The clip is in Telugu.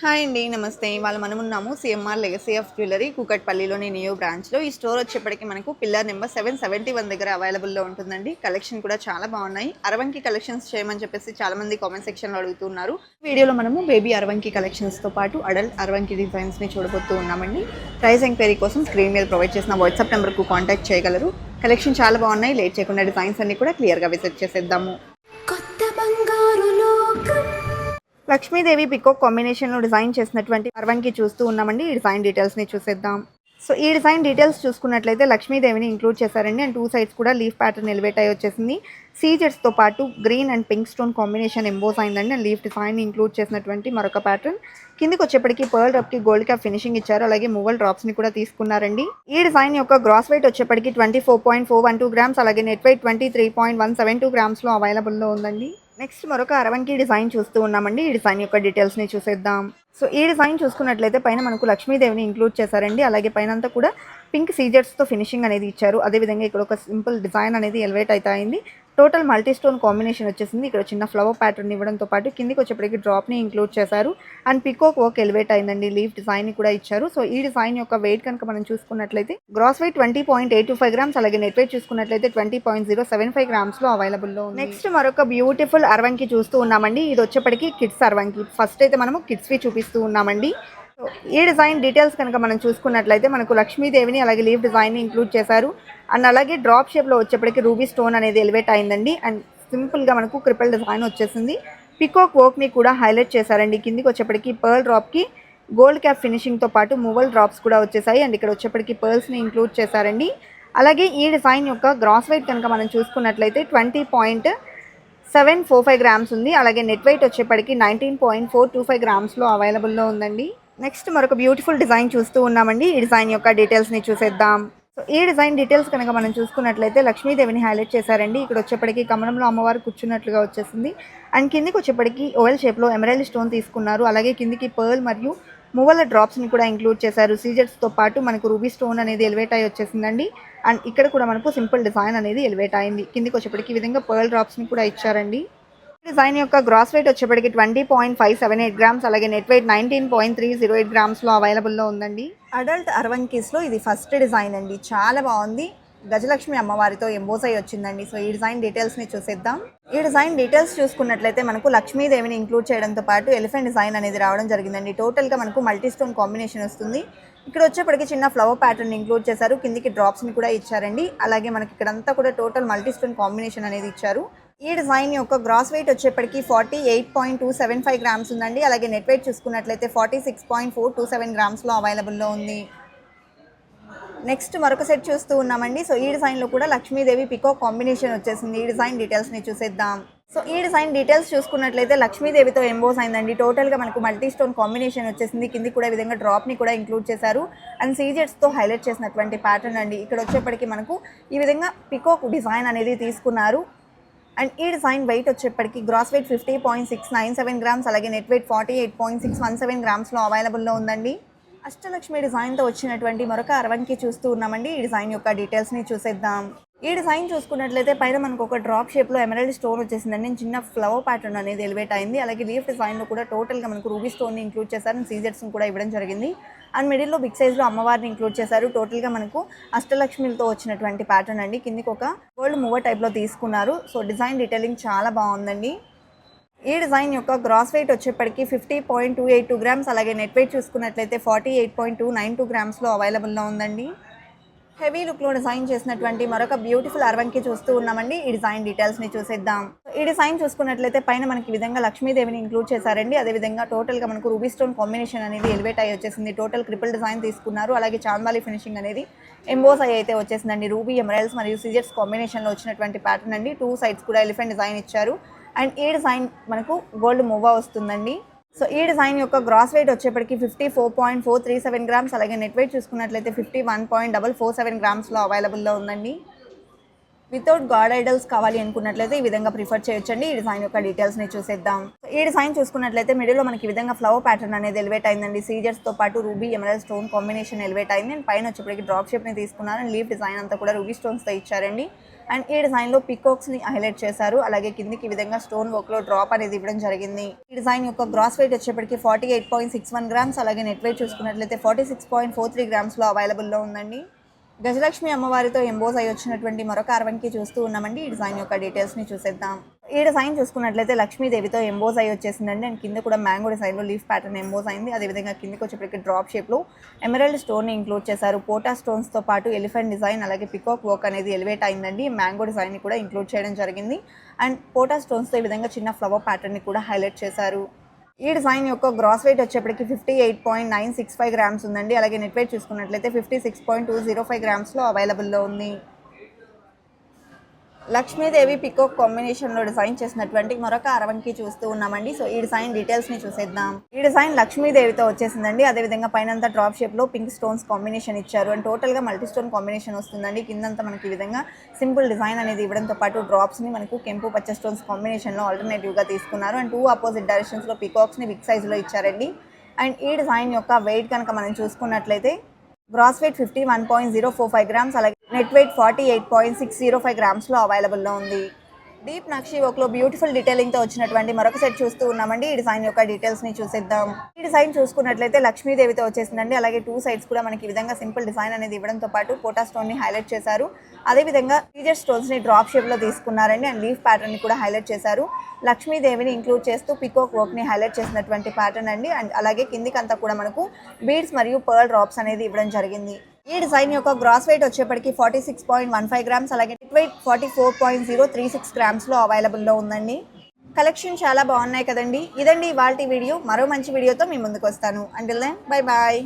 హాయ్ అండి. నమస్తే. ఇవాళ మనమున్నాము సీఎంఆర్ లెగసీ ఆఫ్ జ్యువెలరీ కూకట్పల్లిలోని న్యూ బ్రాంచ్‌లో. ఈ స్టోర్ వచ్చేప్పటికి మనకు పిల్లర్ నెంబర్ 771 దగ్గర అవైలబుల్‌లో ఉంటుందండి. కలెక్షన్ కూడా చాలా బాగున్నాయి. అరవంకి కలెక్షన్స్ చేయమని చెప్పేసి చాలామంది కామెంట్ సెక్షన్‌లో అడుగుతున్నారు. వీడియోలో మనము బేబీ అరవంకి కలెక్షన్స్‌తో పాటు అడల్ట్ అరవంకి డిజైన్స్‌ని చూడబోతూ ఉన్నామండి. ప్రైస్ ఎంక్వైరీ కోసం స్క్రీన్ మీద ప్రొవైడ్ చేసిన వాట్సాప్ నెంబర్‌కు కాంటాక్ట్ చేయగలరు. కలెక్షన్ చాలా బాగున్నాయి. లేట్ చేయకుండా డిజైన్స్ అన్ని కూడా క్లియర్‌గా విజిట్ చేసేద్దాము. లక్ష్మీదేవి పికాక్ కాంబినేషన్లో డిజైన్ చేసినటువంటి అరవంకి చూస్తూ ఉన్నామండి. ఈ డిజైన్ డీటెయిల్స్ని చూసేద్దాం. సో ఈ డిజైన్ డీటెయిల్స్ చూసుకున్నట్లయితే లక్ష్మీదేవిని ఇంక్లూడ్ చేశారండి. అండ్ 2 సైడ్స్ కూడా లీఫ్ ప్యాటర్న్ ఎలివేట్ అయ్యి వచ్చేసింది. సీజెట్స్తో పాటు green and pink stone combination emboss అయిందండి. అండ్ లీఫ్ డిజైన్ ఇంక్లూడ్ చేసినటువంటి మరొక ప్యాటర్న్. కిందికి వచ్చేప్పటికి పర్ల్ డ్రాప్కి గోల్డ్ క్యాప్ ఫినిషింగ్ ఇచ్చారు. అలాగే మూవల్ డ్రాప్స్ని కూడా తీసుకున్నారండి. ఈ డిజైన్ యొక్క గ్రాస్ వెయిట్ వచ్చేప్పటికి 24.412 గ్రామ్స్, అలాగే నెట్ వెయిట్ 23.172 గ్రామ్స్లో అవైలబుల్లో ఉందండి. నెక్స్ట్ మరొక అరవంకి డిజైన్ చూస్తూ ఉన్నామండి. ఈ డిజైన్ యొక్క డీటెయిల్స్ని చూసేద్దాం. సో ఈ డిజైన్ చూసుకున్నట్లయితే పైన మనకు లక్ష్మీదేవిని ఇంక్లూడ్ చేశారండి. అలాగే పైన అంతా కూడా పింక్ సీజెట్స్తో ఫినిషింగ్ అనేది ఇచ్చారు. అదేవిధంగా ఇక్కడ ఒక సింపుల్ డిజైన్ అనేది ఎలివేట్ అయితే అయింది. టోటల్ మల్టీ స్టోన్ కాంబినేషన్ వచ్చేసింది. ఇక్కడ చిన్న ఫ్లవర్ ప్యాటర్న్ ఇవ్వడంతో పాటు కిందికి వచ్చేప్పటికి డ్రాప్ని ఇంక్లూడ్ చేశారు. అండ్ పికాక్ వర్క్ ఎలివేట్ అయిందండి. లీఫ్ డిజైన్ కూడా ఇచ్చారు. సో ఈ డిజైన్ యొక్క వెయిట్ కనుక మనం చూసుకున్నట్లయితే గ్రాస్ వెయిట్ 20.825 గ్రామ్స్, అలాగే నెట్ వెయిట్ చూసుకున్నట్లయితే 20.075 గ్రామ్స్లో అవైలబుల్లో ఉంది. నెక్స్ట్ మరొక బ్యూటిఫుల్ అరవంకి చూస్తూ ఉన్నామండి. ఇది వచ్చేప్పటికి కిడ్స్ అరవంకి. ఫస్ట్ అయితే మనము కిడ్స్వి చూపిస్తూ ఉన్నామండి. ఈ డిజైన్ డీటెయిల్స్ కనుక మనం చూసుకున్నట్లయితే మనకు లక్ష్మీదేవిని అలాగే లీఫ్ డిజైన్ని ఇంక్లూడ్ చేశారు. అండ్ అలాగే డ్రాప్ షేప్లో వచ్చేప్పటికి రూబీ స్టోన్ అనేది ఎలివేట్ అయిందండి. అండ్ సింపుల్గా మనకు క్రిపల్ డిజైన్ వచ్చేసింది. పికాక్ వర్క్ని కూడా హైలైట్ చేశారండి. కిందికి వచ్చేప్పటికి పర్ల్ డ్రాప్కి గోల్డ్ క్యాప్ ఫినిషింగ్తో పాటు మూవల్ డ్రాప్స్ కూడా వచ్చేసాయి. అండ్ ఇక్కడ వచ్చేప్పటికి పర్ల్స్ని ఇంక్లూడ్ చేశారండి. అలాగే ఈ డిజైన్ యొక్క గ్రాస్ వెయిట్ కనుక మనం చూసుకున్నట్లయితే 20.745 గ్రామ్స్ ఉంది. అలాగే నెట్ వెయిట్ వచ్చేప్పటికి 19.425 గ్రామ్స్లో అవైలబుల్లో ఉందండి. నెక్స్ట్ మరొక బ్యూటిఫుల్ డిజైన్ చూస్తూ ఉన్నామండి. ఈ డిజైన్ యొక్క డీటెయిల్స్ని చూసేద్దాం. సో ఈ డిజైన్ డీటెయిల్స్ కనుక మనం చూసుకున్నట్లయితే లక్ష్మీదేవిని హైలైట్ చేశారండి. ఇక్కడ వచ్చేప్పటికి కమలంలో అమ్మవారు కూర్చున్నట్లుగా వచ్చేసింది. అండ్ కిందికి వచ్చేప్పటికి ఓవెల్ షేప్లో ఎమరాల్డ్ స్టోన్ తీసుకున్నారు. అలాగే కిందికి పర్ల్ మరియు మూవల డ్రాప్స్ని కూడా ఇంక్లూడ్ చేశారు. సీజెట్స్తో పాటు మనకు రూబీ స్టోన్ అనేది ఎలివేట్ అయ్యి వచ్చేసిందండి. అండ్ ఇక్కడ కూడా మనకు సింపుల్ డిజైన్ అనేది ఎలివేట్ అయింది. కిందికి వచ్చేప్పటికి ఈ విధంగా పర్ల్ డ్రాప్స్ని కూడా ఇచ్చారండి. డిజైన్ యొక్క గ్రాస్ వెయిట్ వచ్చేప్పటికి 20.578 గ్రామ్స్, అలాగే నెట్ వెయిట్ 19.308 గ్రామ్స్లో అవైలబుల్లో ఉందండి. అడల్ట్ అరవంకీస్లో ఇది ఫస్ట్ డిజైన్ అండి. చాలా బాగుంది. గజలక్ష్మి అమ్మవారితో ఎంబోస్ అయ్యి వచ్చిందండి. సో ఈ డిజైన్ డీటెయిల్స్ని చూసేద్దాం. ఈ డిజైన్ డీటెయిల్స్ చూసుకున్నట్లయితే మనకు లక్ష్మీదేవిని ఇంక్లూడ్ చేయడంతో పాటు ఎలిఫెంట్ డిజైన్ అనేది రావడం జరిగిందండి. టోటల్గా మనకు మల్టీ స్టోన్ కాంబినేషన్ వస్తుంది. ఇక్కడ వచ్చేప్పటికి చిన్న ఫ్లవర్ ప్యాటర్న్ ఇంక్లూడ్ చేశారు. కిందికి డ్రాప్స్ని కూడా ఇచ్చారండి. అలాగే మనకి ఇక్కడంతా కూడా టోటల్ మల్టీ స్టోన్ కాంబినేషన్ అనేది ఇచ్చారు. ఈ డిజైన్ యొక్క గ్రాస్ వెయిట్ వచ్చేప్పటికి 48.275 గ్రామ్స్ ఉందండి. అలాగే నెట్ వెయిట్ చూసుకున్నట్లయితే 46.427 గ్రామ్స్లో అవైలబుల్లో ఉంది. నెక్స్ట్ మరొక సెట్ చూస్తూ ఉన్నామండి. సో ఈ డిజైన్లో కూడా లక్ష్మీదేవి పికాక్ కాంబినేషన్ వచ్చేసింది. ఈ డిజైన్ డీటెయిల్స్ని చూసేద్దాం. సో ఈ డిజైన్ డీటెయిల్స్ చూసుకున్నట్లయితే లక్ష్మీదేవితో ఎంబోస్ అయిందండి. టోటల్గా మనకు మల్టీ స్టోన్ కాంబినేషన్ వచ్చేసింది. కింది కూడా ఈ విధంగా డ్రాప్ని కూడా ఇంక్లూడ్ చేశారు. అండ్ సీజెట్స్తో హైలైట్ చేసినటువంటి ప్యాటర్న్ అండి. ఇక్కడ వచ్చేప్పటికి మనకు ఈ విధంగా పికాక్ డిజైన్ అనేది తీసుకున్నారు. అండ్ ఈ డిజైన్ వెయిట్ వచ్చేప్పటికి గ్రాస్ వెయిట్ 50.697 గ్రామ్స్, అలాగే నెట్ వెయిట్ 48.617 గ్రామ్స్లో అవైలబుల్లో ఉందండి. అష్టలక్ష్మి డిజైన్తో వచ్చినటువంటి మరొక అరవంకి చూస్తూ ఉన్నామండి. ఈ డిజైన్ యొక్క డీటెయిల్స్ని చూసేద్దాం. ఈ డిజైన్ చూసుకున్నట్లయితే పైన మనకు ఒక డ్రాప్ షేప్లో ఎమరాల్డ్ స్టోన్ వచ్చేసిందండి. చిన్న ఫ్లవర్ ప్యాటర్న్ అనేది ఎలివేట్ అయింది. అలాగే లీఫ్ డిజైన్లో కూడా టోటల్గా మనకు రూబీ స్టోన్ని ఇంక్లూడ్ చేశారు. అండ్ సీజెట్స్ని కూడా ఇవ్వడం జరిగింది. అండ్ మిడిల్లో బిగ్ సైజ్లో అమ్మవారిని ఇంక్లూడ్ చేశారు. టోటల్గా మనకు అష్టలక్ష్మిలతో వచ్చినటువంటి ప్యాటర్న్ అండి. కిందికి ఒక గోల్డ్ మూవర్ టైప్లో తీసుకున్నారు. సో డిజైన్ డీటెయిలింగ్ చాలా బాగుందండి. ఈ డిజైన్ యొక్క గ్రాస్ వెయిట్ వచ్చేప్పటికి 50.282 గ్రామ్స్, అలాగే నెట్ వెయిట్ చూసుకున్నట్లయితే 48.292 గ్రామ్స్లో అవైలబుల్లో ఉందండి. హెవీ లుక్లో డిజైన్ చేసినటువంటి మరొక బ్యూటిఫుల్ అరవంకి చూస్తూ ఉన్నామండి. ఈ డిజైన్ డీటెయిల్స్ని చూసేద్దాం. ఈ డిజైన్ చూసుకున్నట్లయితే పైన మనకి ఈ విధంగా లక్ష్మీదేవిని ఇంక్లూడ్ చేశారండి. అదేవిధంగా టోటల్గా మనకు రూబీ స్టోన్ కాంబినేషన్ అనేది ఎలివేట్ అయ్యి వచ్చేసింది. టోటల్ క్రిపుల్ డిజైన్ తీసుకున్నారు. అలాగే చాందాలి ఫినిషింగ్ అనేది ఎంబోస్ అయ్యి అయితే వచ్చేసిందండి. రూబీ ఎమరాల్డ్స్ మరియు సీజెట్స్ కాంబినేషన్లో వచ్చినటువంటి ప్యాటర్న్ అండి. 2 సైడ్స్ కూడా ఎలిఫెంట్ డిజైన్ ఇచ్చారు. అండ్ ఈ డిజైన్ మనకు గోల్డ్ మూవా వస్తుందండి. సో ఈ డిజైన్ యొక్క గ్రాస్ వెయిట్ వచ్చేప్పటికి 54.437 గ్రామ్స్, అలాగే నెట్ వెయిట్ చూసుకున్నట్లయితే 51.447 గ్రామ్స్లో అవైలబుల్లో ఉందండి. వితౌట్ గాడ్ ఐడల్స్ కావాలి అనుకున్నట్లయితే ఈ విధంగా ప్రిఫర్ చేయొచ్చండి. ఈ డిజైన్ యొక్క డీటెయిల్స్ని చూసేద్దాం. ఈ డిజైన్ చూసుకున్నట్లయితే మిడిల్లో మనకి ఈ విధంగా ఫ్లవర్ ప్యాటర్న్ అనేది ఎలివేట్ అయిందండి. సీజర్స్తో పాటు ruby emerald stone combination elevate అయింది. అండ్ పైన వచ్చేప్పటికి డ్రాప్ షేప్ని తీసుకున్నారు. అండ్ లీఫ్ డిజైన్ అంతా కూడా రూబీ స్టోన్స్తో ఇచ్చారండి. అండ్ ఈ డిజైన్లో పికాక్స్ని హైలైట్ చేశారు. అలాగే కిందికి ఈ విధంగా స్టోన్ వర్క్లో డ్రాప్ అనేది ఇవ్వడం జరిగింది. ఈ డిజైన్ యొక్క గ్రాస్ వెయిట్ వచ్చేప్పటికి 48.61 గ్రామ్స్. అలాగే నెట్ వెయిట్ చూసుకున్నట్లయితే 46.43 గ్రామ్స్లో అవైలబుల్లో ఉందండి. గజలక్ష్మి అమ్మవారితో ఎంబోజ్ అయి వచ్చినటువంటి మరొక అరవంకి చూస్తూ ఉన్నామండి. ఈ డిజైన్ యొక్క డీటెయిల్స్ని చూసేద్దాం. ఈ డిజైన్ చూసుకున్నట్లయితే లక్ష్మీదేవితో ఎంబోజ్ అయి వచ్చేసిందండి. అండ్ కింద కూడా మ్యాంగో డిజైన్లో లీఫ్ ప్యాటర్న్ ఎంబోజ్ అయింది. అదేవిధంగా కిందకి వచ్చేప్పటికి డ్రాప్ షేప్లో ఎమరాల్డ్ స్టోన్ని ఇంక్లూడ్ చేశారు. పోటా స్టోన్స్తో పాటు ఎలిఫెంట్ డిజైన్ అలాగే పికాక్ వర్క్ అనేది ఎలివేట్ అయిందండి. మ్యాంగో డిజైన్ని కూడా ఇంక్లూడ్ చేయడం జరిగింది. అండ్ పోటా స్టోన్స్తో ఈ విధంగా చిన్న ఫ్లవర్ ప్యాటర్న్ని కూడా హైలైట్ చేశారు. ఈ డిజైన్ యొక్క గ్రాస్ వెయిట్ వచ్చేప్పటికి 58.965 గ్రామ్స్ ఉందండి. అలాగే నెట్ వెయిట్ చూసుకున్నట్లయితే 56.205 గ్రామ్స్లో అవైలబుల్లో ఉంది. లక్ష్మీదేవి పికాక్ కాంబినేషన్లో డిజైన్ చేసినటువంటి మరొక అరవంకి చూస్తూ ఉన్నామండి. సో ఈ డిజైన్ డీటెయిల్స్ని చూసేద్దాం. ఈ డిజైన్ లక్ష్మీదేవితో వచ్చేసిందండి. అదేవిధంగా పైనంతా డ్రాప్ షేప్లో పింక్ స్టోన్స్ కాంబినేషన్ ఇచ్చారు. అండ్ టోటల్గా మల్టీ స్టోన్ కాంబినేషన్ వస్తుందండి. కిందంతా మనకి ఈ విధంగా సింపుల్ డిజైన్ అనేది ఇవ్వడంతో పాటు డ్రాప్స్ని మనకు కెంపు పచ్చ స్టోన్స్ కాంబినేషన్లో ఆల్టర్నేటివ్గా తీసుకున్నారు. అండ్ 2 అపోజిట్ డైరెక్షన్స్లో పికాక్స్ని బిగ్ సైజులో ఇచ్చారండి. అండ్ ఈ డిజైన్ యొక్క వెయిట్ కనుక మనం చూసుకున్నట్లయితే గ్రాస్ వెయిట్ 51.045 గ్రామ్స్. అలాగే నెట్ వెయిట్ 48.605 గ్రామ్స్లో అవైలబుల్లో ఉంది. డీప్ నక్షి వర్క్లో బ్యూటిఫుల్ డీటెయిలింగ్తో వచ్చినటువంటి మరొక సెట్ చూస్తూ ఉన్నామండి. ఈ డిజైన్ యొక్క డీటెయిల్స్ని చూసేద్దాం. ఈ డిజైన్ చూసుకున్నట్లయితే లక్ష్మీదేవితో వచ్చేసిందండి. అలాగే 2 సైడ్స్ కూడా మనకి ఈ విధంగా సింపుల్ డిజైన్ అనేది ఇవ్వడంతో పాటు పోటా స్టోన్ని హైలైట్ చేశారు. అదేవిధంగా సీజర్ స్టోన్స్ని డ్రాప్ షేప్లో తీసుకున్నారండి. అండ్ లీఫ్ ప్యాటర్న్ని కూడా హైలైట్ చేశారు. లక్ష్మీదేవిని ఇంక్లూడ్ చేస్తూ పికాక్ వర్క్ని హైలైట్ చేసినటువంటి ప్యాటర్న్ అండి. అండ్ అలాగే కిందికంతా కూడా మనకు బీడ్స్ మరియు పర్ల్ డ్రాప్స్ అనేది ఇవ్వడం జరిగింది. ఈ డిజైన్ యొక్క గ్రాస్ వెయిట్ వచ్చేప్పటికి 46.15 గ్రామ్స్. అలాగే నెట్ వెయిట్ 44.036 గ్రామ్స్లో అవైలబుల్లో ఉందండి. కలెక్షన్ చాలా బాగున్నాయి కదండి. ఇదండి ఇవాల్టి వీడియో. మరో మంచి వీడియోతో మీ ముందుకు వస్తాను. Until then bye bye.